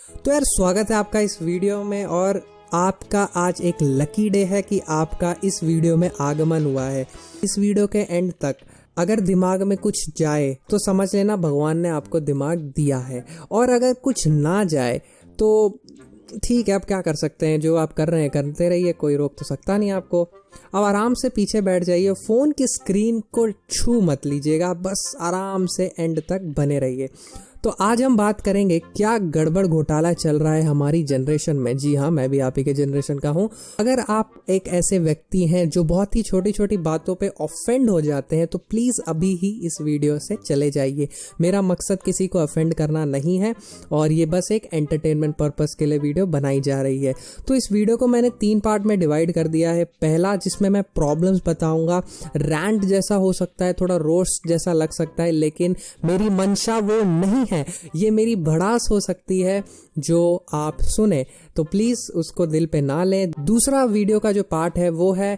तो यार स्वागत है आपका इस वीडियो में। और आपका आज एक लकी डे है कि आपका इस वीडियो में आगमन हुआ है। इस वीडियो के एंड तक अगर दिमाग में कुछ जाए तो समझ लेना भगवान ने आपको दिमाग दिया है, और अगर कुछ ना जाए तो ठीक है, आप क्या कर सकते हैं। जो आप कर रहे हैं करते रहिए, कोई रोक तो सकता नहीं आपको। अब आराम से पीछे बैठ जाइए, फ़ोन की स्क्रीन को छू मत लीजिएगा, बस आराम से एंड तक बने रहिए। तो आज हम बात करेंगे क्या गड़बड़ घोटाला चल रहा है हमारी जनरेशन में। जी हाँ, मैं भी आप ही के जनरेशन का हूँ। अगर आप एक ऐसे व्यक्ति हैं जो बहुत ही छोटी छोटी बातों पे ऑफेंड हो जाते हैं तो प्लीज़ अभी ही इस वीडियो से चले जाइए। मेरा मकसद किसी को ऑफेंड करना नहीं है और ये बस एक एंटरटेनमेंट पर्पस के लिए वीडियो बनाई जा रही है। तो इस वीडियो को मैंने 3 पार्ट में डिवाइड कर दिया है। पहला जिसमें मैं प्रॉब्लम्स बताऊँगा, रैंट जैसा हो सकता है, थोड़ा रोस्ट जैसा लग सकता है, लेकिन मेरी मंशा वो नहीं है। ये मेरी भड़ास हो सकती है जो आप सुने, तो प्लीज उसको दिल पे ना लें। दूसरा वीडियो का जो पार्ट है वो है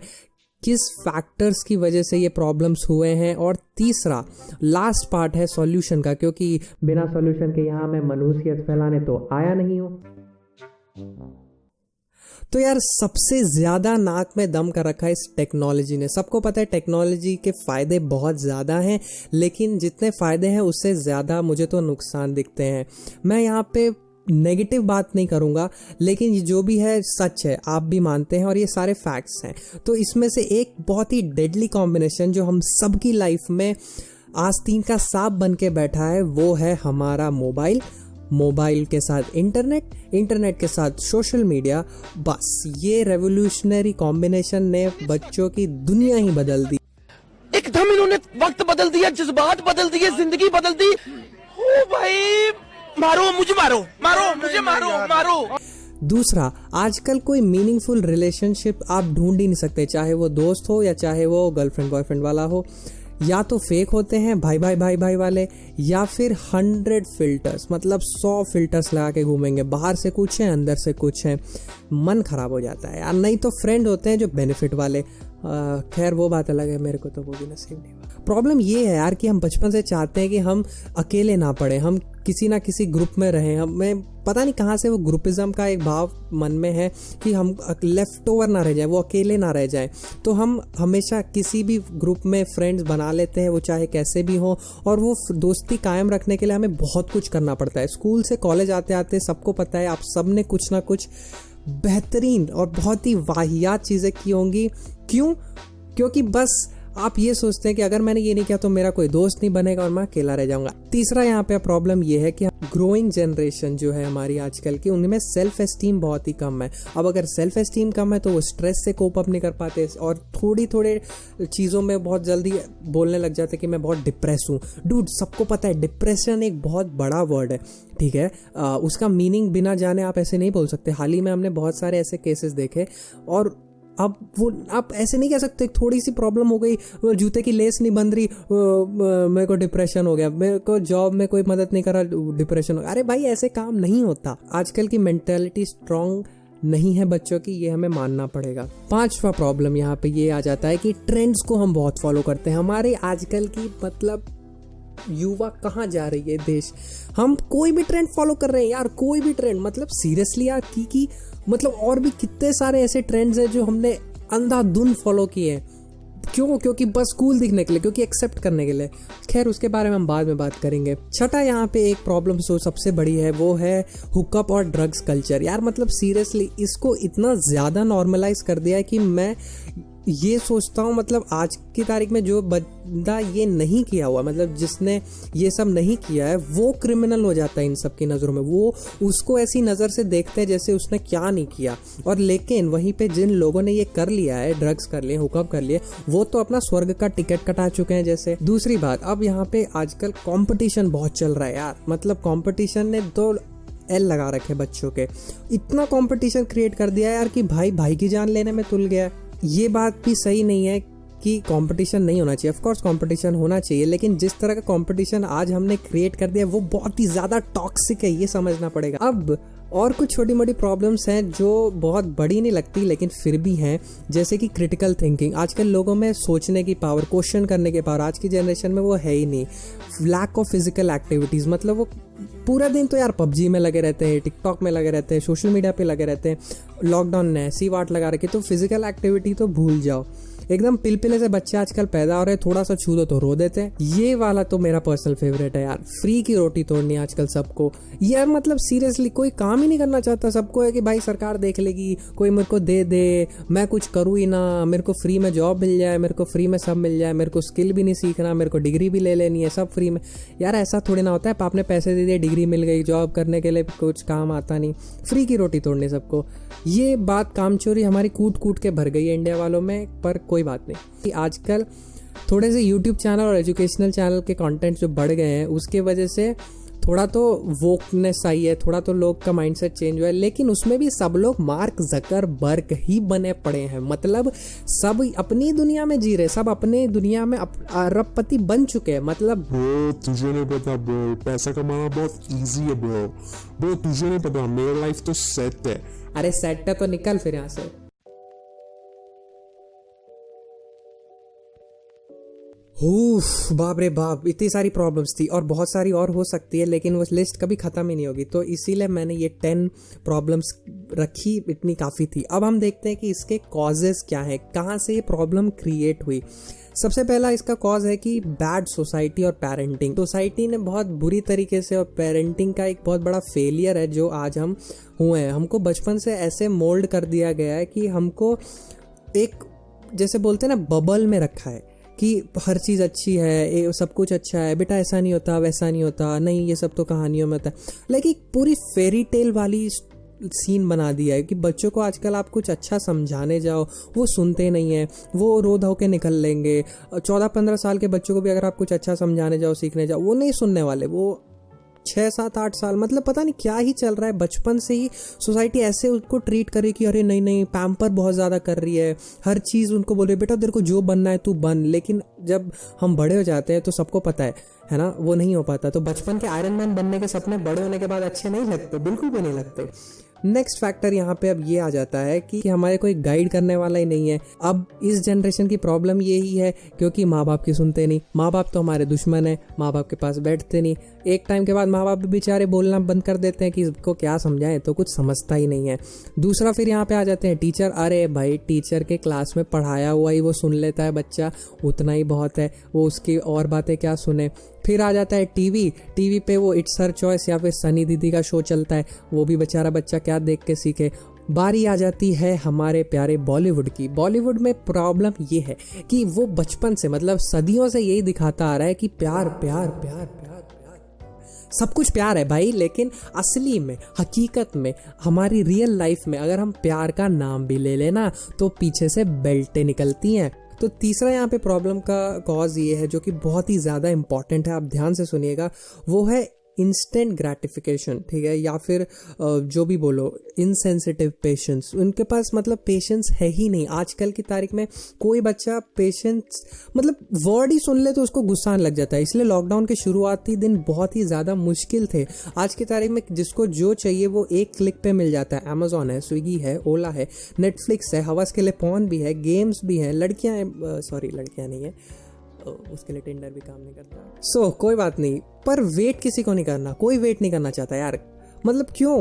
किस फैक्टर्स की वजह से ये प्रॉब्लम्स हुए हैं, और तीसरा लास्ट पार्ट है सॉल्यूशन का, क्योंकि बिना सॉल्यूशन के यहाँ मैं मनहूसियत फैलाने तो आया नहीं हूँ। तो यार सबसे ज़्यादा नाक में दम कर रखा है इस टेक्नोलॉजी ने। सबको पता है टेक्नोलॉजी के फ़ायदे बहुत ज़्यादा हैं, लेकिन जितने फ़ायदे हैं उससे ज़्यादा मुझे तो नुकसान दिखते हैं। मैं यहाँ पे नेगेटिव बात नहीं करूँगा, लेकिन जो भी है सच है, आप भी मानते हैं और ये सारे फैक्ट्स हैं। तो इसमें से एक बहुत ही डेडली कॉम्बिनेशन जो हम सबकी लाइफ में आस्तीन का सांप बन के बैठा है वो है हमारा मोबाइल। मोबाइल के साथ इंटरनेट, इंटरनेट के साथ सोशल मीडिया। बस ये रेवोल्यूशनरी कॉम्बिनेशन ने बच्चों की दुनिया ही बदल दी। एकदम इन्होंने वक्त बदल दिया, जज्बात बदल दिए, जिंदगी बदल दी। ओ भाई, मारो मुझे, मारो मारो मुझे, मारो मारो। दूसरा, आजकल कोई मीनिंगफुल रिलेशनशिप आप ढूंढ ही नहीं सकते, चाहे वो दोस्त हो या चाहे वो गर्लफ्रेंड बॉयफ्रेंड वाला हो। या तो फेक होते हैं भाई भाई भाई भाई वाले, या फिर 100 फिल्टर्स, मतलब 100 फिल्टर्स लगा के घूमेंगे। बाहर से कुछ है, अंदर से कुछ है, मन खराब हो जाता है यार। नहीं तो फ्रेंड होते हैं जो बेनिफिट वाले। खैर वो बात अलग है, मेरे को तो वो भी नसीब नहीं हुआ। प्रॉब्लम ये है यार कि हम बचपन से चाहते हैं कि हम अकेले ना पड़े, हम किसी ना किसी ग्रुप में रहें। हमें पता नहीं कहाँ से वो ग्रुपिज्म का एक भाव मन में है कि हम लेफ्ट ओवर ना रह जाएं, वो अकेले ना रह जाएं। तो हम हमेशा किसी भी ग्रुप में फ्रेंड्स बना लेते हैं, वो चाहे कैसे भी हो। और वो दोस्ती कायम रखने के लिए हमें बहुत कुछ करना पड़ता है। स्कूल से कॉलेज आते आते सबको पता है आप सब ने कुछ ना कुछ बेहतरीन और बहुत ही वाहियात चीज़ें की होंगी। क्यों? क्योंकि बस आप ये सोचते हैं कि अगर मैंने ये नहीं किया तो मेरा कोई दोस्त नहीं बनेगा और मैं अकेला रह जाऊंगा। तीसरा यहाँ पे प्रॉब्लम ये है कि ग्रोइंग जनरेशन जो है हमारी आजकल की, उनमें सेल्फ एस्टीम बहुत ही कम है। अब अगर सेल्फ एस्टीम कम है तो वो स्ट्रेस से कोप अप नहीं कर पाते और थोड़ी चीज़ों में बहुत जल्दी बोलने लग जाते कि मैं बहुत डिप्रेस हूँ। डूड, सबको पता है डिप्रेशन एक बहुत बड़ा वर्ड है, ठीक है। उसका मीनिंग बिना जाने आप ऐसे नहीं बोल सकते। हाल ही में हमने बहुत सारे ऐसे केसेस देखे, और अब वो आप ऐसे नहीं कह सकते थोड़ी सी प्रॉब्लम हो गई, जूते की लेस नहीं बंध रही, मेरे को डिप्रेशन हो गया, मेरे को जॉब में कोई मदद नहीं कर रहा, डिप्रेशन हो गया। अरे भाई ऐसे काम नहीं होता। आजकल की मेंटालिटी स्ट्रांग नहीं है बच्चों की, ये हमें मानना पड़ेगा। 5वां प्रॉब्लम यहाँ पे ये आ जाता है कि ट्रेंड्स को हम बहुत फॉलो करते हैं। हमारे आजकल की मतलब युवा कहाँ जा रही है देश, हम कोई भी ट्रेंड फॉलो कर रहे हैं यार, कोई भी ट्रेंड। मतलब सीरियसली यार, की मतलब और भी कितने सारे ऐसे ट्रेंड्स हैं जो हमने अंधाधुंध फॉलो किए हैं। क्यों? क्योंकि बस कूल दिखने के लिए, क्योंकि एक्सेप्ट करने के लिए। खैर उसके बारे में हम बाद में बात करेंगे। छठा यहाँ पे एक प्रॉब्लम जो सबसे बड़ी है वो है हुकअप और ड्रग्स कल्चर। यार मतलब सीरियसली इसको इतना ज़्यादा नॉर्मलाइज कर दिया है कि मैं ये सोचता हूँ, मतलब आज की तारीख में जो बंदा ये नहीं किया हुआ, मतलब जिसने ये सब नहीं किया है, वो क्रिमिनल हो जाता है इन सब की नज़रों में। वो उसको ऐसी नज़र से देखते हैं जैसे उसने क्या नहीं किया। और लेकिन वहीं पे जिन लोगों ने ये कर लिया है, ड्रग्स कर लिए, हुकअप कर लिए, वो तो अपना स्वर्ग का टिकट कटा चुके हैं जैसे। दूसरी बात, अब यहाँ पे आजकल कॉम्पिटिशन बहुत चल रहा है यार। मतलब कॉम्पिटिशन ने तो एल लगा रखे बच्चों के। इतना कॉम्पिटिशन क्रिएट कर दिया यार कि भाई भाई की जान लेने में तुल गया। ये बात भी सही नहीं है कि कंपटीशन नहीं होना चाहिए। ऑफ कोर्स कंपटीशन होना चाहिए, लेकिन जिस तरह का कंपटीशन आज हमने क्रिएट कर दिया वो बहुत ही ज़्यादा टॉक्सिक है, ये समझना पड़ेगा। अब और कुछ छोटी मोटी प्रॉब्लम्स हैं जो बहुत बड़ी नहीं लगती लेकिन फिर भी हैं, जैसे कि क्रिटिकल थिंकिंग। आजकल लोगों में सोचने की पावर, क्वेश्चन करने की पावर आज की जनरेशन में वो है ही नहीं। लैक ऑफ फिजिकल एक्टिविटीज़, मतलब वो पूरा दिन तो यार पबजी में लगे रहते हैं, टिकटॉक में लगे रहते हैं, सोशल मीडिया पे लगे रहते हैं। लॉकडाउन ने ऐसी वाट लगा रखी, तो फिजिकल एक्टिविटी तो भूल जाओ। एकदम पिलपिले से बच्चे आजकल पैदा हो रहे हैं, थोड़ा सा छू दो तो रो देते हैं। ये वाला तो मेरा पर्सनल फेवरेट है यार, फ्री की रोटी तोड़नी आजकल सबको। यार मतलब सीरियसली कोई काम ही नहीं करना चाहता, सबको है कि भाई सरकार देख लेगी, कोई मेरे को दे दे, मैं कुछ करूँ ही ना, मेरे को फ्री में जॉब मिल जाए, मेरे को फ्री में सब मिल जाए, मेरे को स्किल भी नहीं सीखना, मेरे को डिग्री भी ले लेनी है, सब फ्री में। यार ऐसा थोड़ी ना होता है, आपने पैसे दे दिए, डिग्री मिल गई, जॉब करने के लिए कुछ काम आता नहीं, फ्री की रोटी तोड़नी सबको। ये बात कामचोरी हमारी कूट कूट के भर गई है इंडिया वालों में, पर कोई बात नहीं। आजकल थोड़े से यूट्यूब चैनल और एजुकेशनल चैनल के कंटेंट जो बढ़ गए हैं उसके वजह से थोड़ा तो वोकनेस आई है, थोड़ा तो लोग का माइंडसेट चेंज हुआ है, लेकिन उसमें भी सब लोग मार्क जकरबर्ग ही बने पड़े हैं। मतलब सब अपनी दुनिया में जी रहे, सब अपने दुनिया में अरबपति बन चुके हैं। मतलब ब्रो तुझे नहीं पता ब्रो, पैसा कमाना बहुत इजी है ब्रो तुझे नहीं पता, मेरा लाइफ तो सेट है। अरे सेट है तो निकल फिर यहाँ से। बाप रे बाप, इतनी सारी प्रॉब्लम्स थी और बहुत सारी और हो सकती है, लेकिन वो लिस्ट कभी ख़त्म ही नहीं होगी, तो इसीलिए मैंने ये 10 प्रॉब्लम्स रखी, इतनी काफ़ी थी। अब हम देखते हैं कि इसके कॉजेज़ क्या हैं, कहाँ से ये प्रॉब्लम क्रिएट हुई। सबसे पहला इसका कॉज है कि बैड सोसाइटी और पेरेंटिंग। सोसाइटी ने बहुत बुरी तरीके से, और पेरेंटिंग का एक बहुत बड़ा फेलियर है जो आज हम हुए हैं। हमको बचपन से ऐसे मोल्ड कर दिया गया है कि हमको एक, जैसे बोलते हैं ना, बबल में रखा है कि हर चीज़ अच्छी है, सब कुछ अच्छा है, बेटा ऐसा नहीं होता, वैसा नहीं होता, नहीं ये सब तो कहानियों में होता है। लाइक एक पूरी फेरी टेल वाली सीन बना दिया है कि बच्चों को आजकल आप कुछ अच्छा समझाने जाओ वो सुनते नहीं है, वो रो धो के निकल लेंगे। 14-15 साल के बच्चों को भी अगर आप कुछ अच्छा समझाने जाओ, सीखने जाओ, वो नहीं सुनने वाले। वो 6-7-8 साल, मतलब पता नहीं क्या ही चल रहा है। बचपन से ही सोसाइटी ऐसे उसको ट्रीट करे कि अरे नहीं नहीं, पैम्पर बहुत ज़्यादा कर रही है, हर चीज़ उनको बोल रही है, बेटा तेरे को जो बनना है तू बन। लेकिन जब हम बड़े हो जाते हैं तो सबको पता है ना, वो नहीं हो पाता। तो बचपन के आयरन मैन बनने के सपने बड़े होने के बाद अच्छे नहीं लगते, बिल्कुल भी नहीं लगते। नेक्स्ट फैक्टर यहाँ पे अब ये आ जाता है कि हमारे कोई गाइड करने वाला ही नहीं है। अब इस जनरेशन की प्रॉब्लम यही है क्योंकि माँ बाप की सुनते नहीं, माँ बाप तो हमारे दुश्मन है, माँ बाप के पास बैठते नहीं। एक टाइम के बाद माँ बाप भी बेचारे बोलना बंद कर देते हैं कि इसको क्या समझाएं, तो कुछ समझता ही नहीं है। दूसरा फिर यहाँ पे आ जाते हैं टीचर। अरे भाई, टीचर के क्लास में पढ़ाया हुआ ही वो सुन लेता है बच्चा, उतना ही बहुत है, वो उसकी और बातें क्या सुने। फिर आ जाता है टीवी पे वो इट्स हर चॉइस या फिर सनी दीदी का शो चलता है, वो भी बेचारा बच्चा क्या देख के सीखे। बारी आ जाती है हमारे प्यारे बॉलीवुड की। बॉलीवुड में प्रॉब्लम ये है कि वो बचपन से, मतलब सदियों से यही दिखाता आ रहा है कि प्यार प्यार प्यार प्यार प्यार, सब कुछ प्यार है भाई। लेकिन असली में, हकीकत में, हमारी रियल लाइफ में अगर हम प्यार का नाम भी ले लेना तो पीछे से बेल्टें निकलती हैं। तो तीसरा यहाँ पे प्रॉब्लम का कॉज ये है जो कि बहुत ही ज़्यादा इंपॉर्टेंट है, आप ध्यान से सुनिएगा, वो है इंस्टेंट ग्रेटिफिकेशन, ठीक है, या फिर जो भी बोलो, इनसेंसिटिव पेशेंस। उनके पास मतलब पेशेंस है ही नहीं। आजकल की तारीख में कोई बच्चा पेशेंस, मतलब वर्ड ही सुन ले तो उसको गुस्सा आने लग जाता है। इसलिए लॉकडाउन के शुरुआती दिन बहुत ही ज़्यादा मुश्किल थे। आज की तारीख में जिसको जो चाहिए वो एक क्लिक पे मिल जाता है। अमेजोन है, स्विगी है, ओला है, नेटफ्लिक्स है, हवस के लिए पॉर्न भी है, गेम्स भी हैं, लड़कियाँ नहीं है, उसके लिए टिंडर भी काम नहीं करता। कोई बात नहीं, पर वेट किसी को नहीं करना, कोई वेट नहीं करना चाहता यार। मतलब क्यों?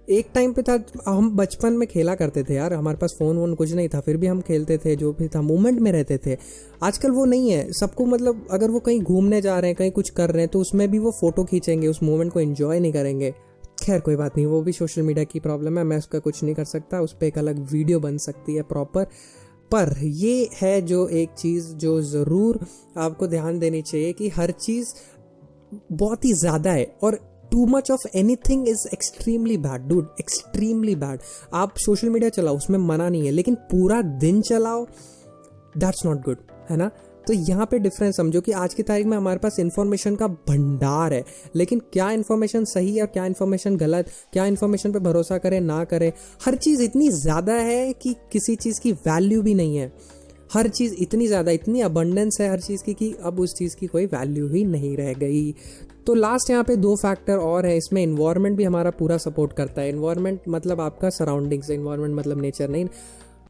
एक टाइम पे था, हम बचपन में खेला करते थे यार, हमारे पास फ़ोन वोन कुछ नहीं था, फिर भी हम खेलते थे, जो भी था मूवमेंट में रहते थे। आजकल वो नहीं है। सबको मतलब अगर वो कहीं घूमने जा रहे हैं, कहीं कुछ कर रहे हैं, तो उसमें भी वो फ़ोटो खींचेंगे, उस मूवमेंट को एंजॉय नहीं करेंगे। खैर कोई बात नहीं, वो भी सोशल मीडिया की प्रॉब्लम है, मैं उसका कुछ नहीं कर सकता, उस पर एक अलग वीडियो बन सकती है प्रॉपर। पर ये है जो एक चीज़ जो ज़रूर आपको ध्यान देनी चाहिए कि हर चीज़ बहुत ही ज़्यादा है, और too much of anything is extremely bad dude, extremely bad. आप सोशल मीडिया चलाओ, उसमें मना नहीं है, लेकिन पूरा दिन चलाओ, दैट्स नॉट गुड, है ना। तो यहाँ पे डिफरेंस समझो कि आज की तारीख में हमारे पास इन्फॉर्मेशन का भंडार है, लेकिन क्या इन्फॉर्मेशन सही है और क्या इन्फॉर्मेशन गलत, क्या इन्फॉर्मेशन पे भरोसा करें ना करें, हर चीज़ इतनी ज़्यादा है कि किसी चीज़ की वैल्यू भी नहीं है। हर चीज़ इतनी ज़्यादा, इतनी अबंडेंस है हर चीज़ की कि अब उस चीज़ की कोई वैल्यू ही नहीं रह गई। तो लास्ट यहाँ पे 2 फैक्टर और है इसमें। इन्वायरमेंट भी हमारा पूरा सपोर्ट करता है। इन्वायरमेंट मतलब आपका सराउंडिंग्स, इन्वायरमेंट मतलब नेचर नहीं।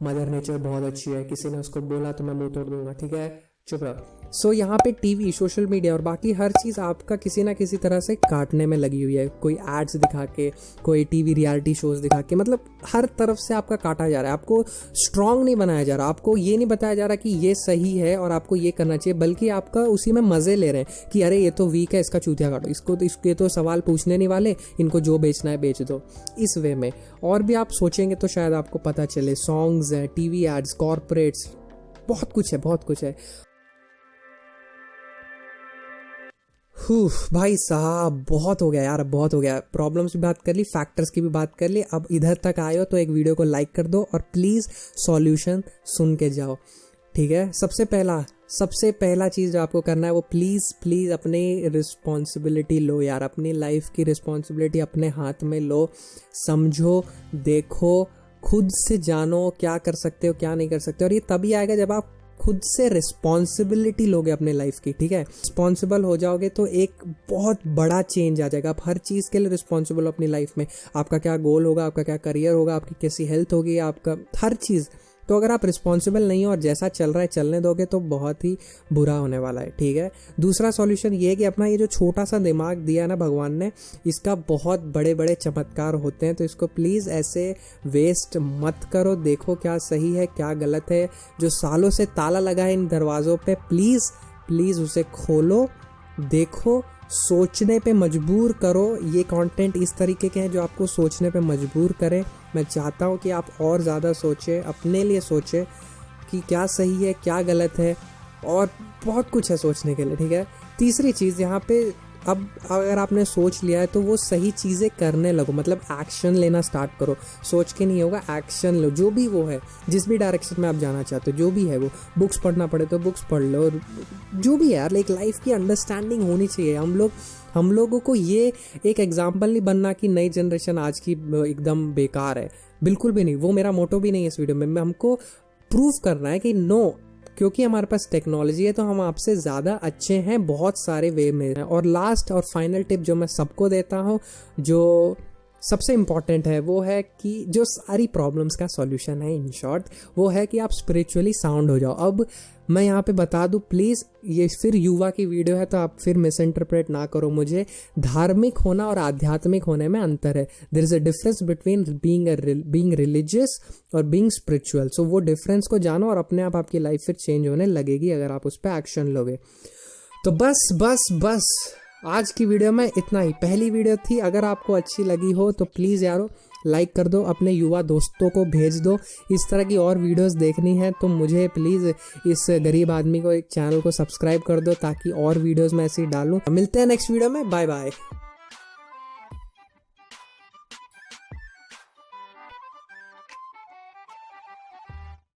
मदर नेचर बहुत अच्छी है, किसी ने उसको बोला तो मैं मुंह तोड़ दूंगा, ठीक है, चुप रहो। सो यहाँ पे टीवी, सोशल मीडिया और बाकी हर चीज़ आपका किसी ना किसी तरह से काटने में लगी हुई है। कोई एड्स दिखा के, कोई टीवी रियलिटी शोज़ दिखा के, मतलब हर तरफ से आपका काटा जा रहा है। आपको स्ट्रांग नहीं बनाया जा रहा, आपको ये नहीं बताया जा रहा कि ये सही है और आपको ये करना चाहिए, बल्कि आपका उसी में मज़े ले रहे हैं कि अरे ये तो वीक है, इसका चूतिया काटो, इसके तो सवाल पूछने नहीं वाले, इनको जो बेचना है बेच दो, इस वे में। और भी आप सोचेंगे तो शायद आपको पता चले। सॉन्ग्स हैं, टीवी एड्स, कॉर्पोरेट्स, बहुत कुछ है, बहुत कुछ है। भाई साहब बहुत हो गया यार, अब बहुत हो गया। प्रॉब्लम्स भी बात कर ली, फैक्टर्स की भी बात कर ली। अब इधर तक आए हो तो एक वीडियो को लाइक कर दो और प्लीज़ सॉल्यूशन सुन के जाओ, ठीक है। सबसे पहला चीज़ जो आपको करना है वो प्लीज़ अपनी रिस्पॉन्सिबिलिटी लो यार। अपनी लाइफ की रिस्पॉन्सिबिलिटी अपने हाथ में लो, समझो, देखो, खुद से जानो क्या कर सकते हो, क्या नहीं कर सकते। और ये तभी आएगा जब आप खुद से रिस्पॉन्सिबिलिटी लोगे अपने लाइफ की, ठीक है। रिस्पॉन्सिबल हो जाओगे तो एक बहुत बड़ा चेंज आ जाएगा। आप हर चीज़ के लिए रिस्पॉन्सिबल हो अपनी लाइफ में। आपका क्या गोल होगा, आपका क्या करियर होगा, आपकी कैसी हेल्थ होगी, आपका हर चीज़। तो अगर आप रिस्पॉन्सिबल नहीं हो और जैसा चल रहा है चलने दोगे तो बहुत ही बुरा होने वाला है, ठीक है। दूसरा सॉल्यूशन ये है कि अपना ये जो छोटा सा दिमाग दिया ना भगवान ने, इसका बहुत बड़े बड़े चमत्कार होते हैं। तो इसको प्लीज़ ऐसे वेस्ट मत करो। देखो क्या सही है, क्या गलत है। जो सालों से ताला लगा है इन दरवाज़ों पे, प्लीज़ उसे खोलो, देखो, सोचने पे मजबूर करो। ये कंटेंट इस तरीके के हैं जो आपको सोचने पे मजबूर करें। मैं चाहता हूँ कि आप और ज़्यादा सोचें, अपने लिए सोचें कि क्या सही है, क्या गलत है, और बहुत कुछ है सोचने के लिए, ठीक है। तीसरी चीज़ यहाँ पे, अब अगर आपने सोच लिया है तो वो सही चीज़ें करने लगो, मतलब एक्शन लेना स्टार्ट करो। सोच के नहीं होगा, एक्शन लो, जो भी वो है, जिस भी डायरेक्शन में आप जाना चाहते हो, जो भी है वो। बुक्स पढ़ना पड़े तो बुक्स पढ़ लो, जो भी है यार। लाइक लाइफ की अंडरस्टैंडिंग होनी चाहिए। हम लोगों को ये एक एग्जाम्पल नहीं बनना कि नई जनरेशन आज की एकदम बेकार है, बिल्कुल भी नहीं। वो मेरा मोटो भी नहीं है इस वीडियो में। हमको प्रूव करना है कि नो, क्योंकि हमारे पास टेक्नोलॉजी है तो हम आपसे ज़्यादा अच्छे हैं बहुत सारे वे में। और लास्ट और फाइनल टिप जो मैं सबको देता हूँ, जो सबसे इम्पॉर्टेंट है, वो है कि जो सारी प्रॉब्लम्स का सॉल्यूशन है, इन शॉर्ट, वो है कि आप स्पिरिचुअली साउंड हो जाओ। अब मैं यहाँ पे बता दूँ, प्लीज़, ये फिर युवा की वीडियो है तो आप फिर मिस इंटरप्रेट ना करो मुझे। धार्मिक होना और आध्यात्मिक होने में अंतर है। There is a difference between being religious और बीइंग स्पिरिचुअल। सो वो डिफरेंस को जानो और अपने आप आपकी लाइफ फिर चेंज होने लगेगी अगर आप उस पर एक्शन लोगे। तो बस आज की वीडियो में इतना ही। पहली वीडियो थी, अगर आपको अच्छी लगी हो तो प्लीज़ यारो लाइक कर दो, अपने युवा दोस्तों को भेज दो। इस तरह की और वीडियोस देखनी है तो मुझे प्लीज़ इस गरीब आदमी को एक चैनल को सब्सक्राइब कर दो ताकि और वीडियोस मैं ऐसे ही डालूं। मिलते हैं नेक्स्ट वीडियो में, बाय बाय।